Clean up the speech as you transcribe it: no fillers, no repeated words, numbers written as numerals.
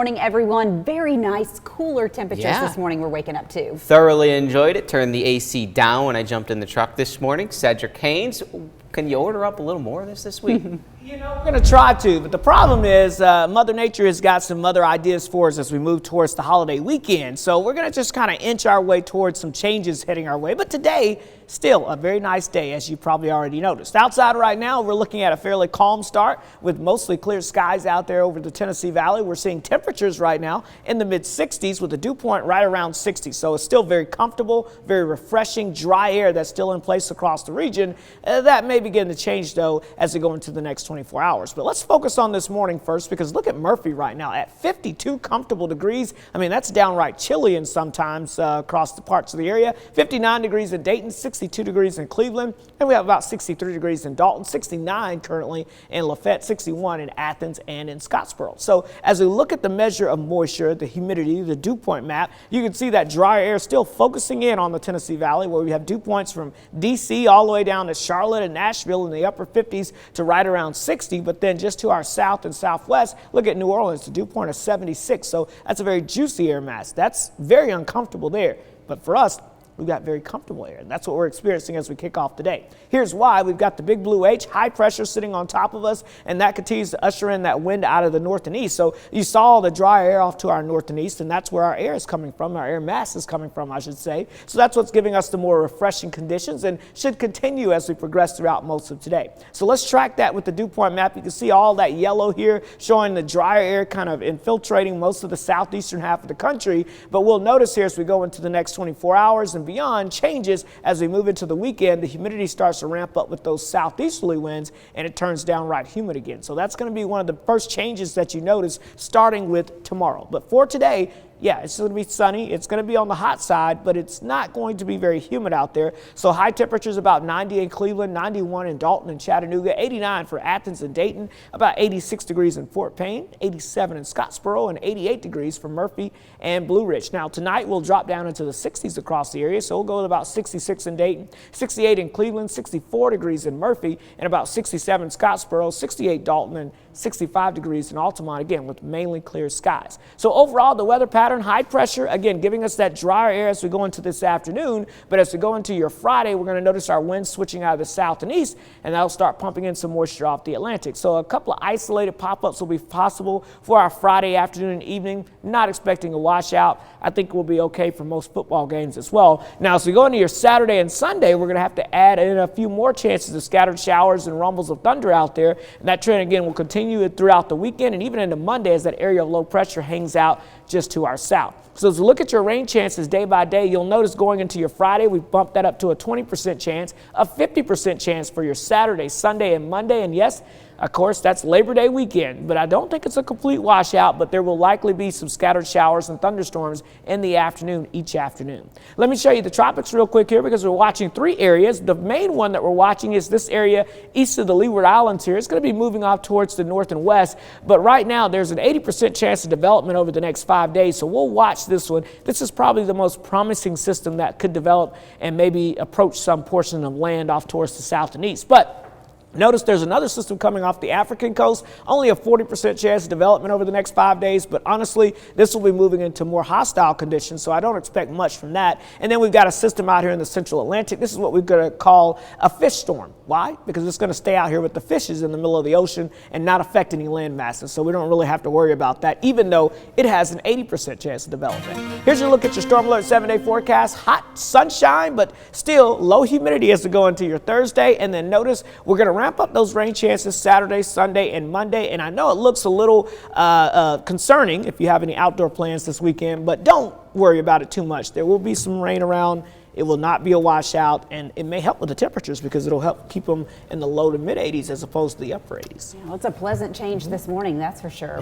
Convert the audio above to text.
Morning, everyone. Very nice, cooler temperatures this morning we're waking up to. Thoroughly enjoyed it. Turned the AC down when I jumped in the truck this morning. Cedric Haynes, can you order up a little more of this week? You know, we're going to try to, but the problem is Mother Nature has got some other ideas for us as we move towards the holiday weekend. So we're going to just kind of inch our way towards some changes heading our way. But today, still a very nice day, as you probably already noticed. Outside right now, we're looking at a fairly calm start with mostly clear skies out there over the Tennessee Valley. We're seeing temperatures right now in the mid-60s with a dew point right around 60. So it's still very comfortable, very refreshing, dry air that's still in place across the region. That may begin to change, though, as we go into the next 24 hours. But let's focus on this morning first, because look at Murphy right now at 52 comfortable degrees. I mean, that's downright chilly in sometimes across the parts of the area. 59 degrees in Dayton, 62 degrees in Cleveland, and we have about 63 degrees in Dalton, 69 currently in Lafayette, 61 in Athens and in Scottsboro. So as we look at the measure of moisture, the humidity, the dew point map, you can see that dry air still focusing in on the Tennessee Valley, where we have dew points from D.C. all the way down to Charlotte and Nashville in the upper 50s to right around 60. But then just to our south and southwest, look at New Orleans, the dew point of 76. So that's a very juicy air mass. That's very uncomfortable there. But for us, we've got very comfortable air, and that's what we're experiencing as we kick off the day. Here's why. We've got the big blue H, high pressure sitting on top of us, and that continues to usher in that wind out of the north and east. So you saw the dry air off to our north and east, and that's where our air is coming from, our air mass is coming from, I should say. So that's what's giving us the more refreshing conditions and should continue as we progress throughout most of today. So let's track that with the dew point map. You can see all that yellow here showing the drier air kind of infiltrating most of the southeastern half of the country. But we'll notice here as we go into the next 24 hours and beyond changes as we move into the weekend. The humidity starts to ramp up with those southeasterly winds, and it turns downright humid again. So that's going to be one of the first changes that you notice starting with tomorrow. But for today, yeah, it's going to be sunny. It's going to be on the hot side, but it's not going to be very humid out there. So high temperatures about 90 in Cleveland, 91 in Dalton and Chattanooga, 89 for Athens and Dayton, about 86 degrees in Fort Payne, 87 in Scottsboro, and 88 degrees for Murphy and Blue Ridge. Now tonight we'll drop down into the 60s across the area, so we'll go to about 66 in Dayton, 68 in Cleveland, 64 degrees in Murphy, and about 67 in Scottsboro, 68 Dalton, and 65 degrees in Altamont, again with mainly clear skies. So overall, the weather pattern, high pressure, again giving us that drier air as we go into this afternoon. But as we go into your Friday, we're going to notice our winds switching out of the south and east, and that'll start pumping in some moisture off the Atlantic. So a couple of isolated pop-ups will be possible for our Friday afternoon and evening. Not expecting a washout. I think we'll be okay for most football games as well. Now, as we go into your Saturday and Sunday, we're going to have to add in a few more chances of scattered showers and rumbles of thunder out there. And that trend, again, will continue throughout the weekend and even into Monday as that area of low pressure hangs out just to our south. So as we look at your rain chances day by day, you'll notice going into your Friday, we've bumped that up to a 20% chance, a 50% chance for your Saturday, Sunday, and Monday. And yes, of course, that's Labor Day weekend, but I don't think it's a complete washout, but there will likely be some scattered showers and thunderstorms in the afternoon, each afternoon. Let me show you the tropics real quick here, because we're watching three areas. The main one that we're watching is this area east of the Leeward Islands here. It's going to be moving off towards the north and west, but right now there's an 80% chance of development over the next 5 days, so we'll watch this one. This is probably the most promising system that could develop and maybe approach some portion of land off towards the south and east. But notice there's another system coming off the African coast, only a 40% chance of development over the next 5 days, but honestly, this will be moving into more hostile conditions, so I don't expect much from that. And then we've got a system out here in the central Atlantic. This is what we're going to call a fish storm. Why? Because it's going to stay out here with the fishes in the middle of the ocean and not affect any land masses, so we don't really have to worry about that, even though it has an 80% chance of development. Here's your look at your Storm Alert 7-day forecast. Hot sunshine, but still low humidity as we go into your Thursday. And then notice we're going to ramp up those rain chances Saturday, Sunday, and Monday. And I know it looks a little concerning if you have any outdoor plans this weekend, but don't worry about it too much. There will be some rain around. It will not be a washout, and it may help with the temperatures because it'll help keep them in the low to mid 80s as opposed to the upper 80s. Well, it's a pleasant change this morning, that's for sure.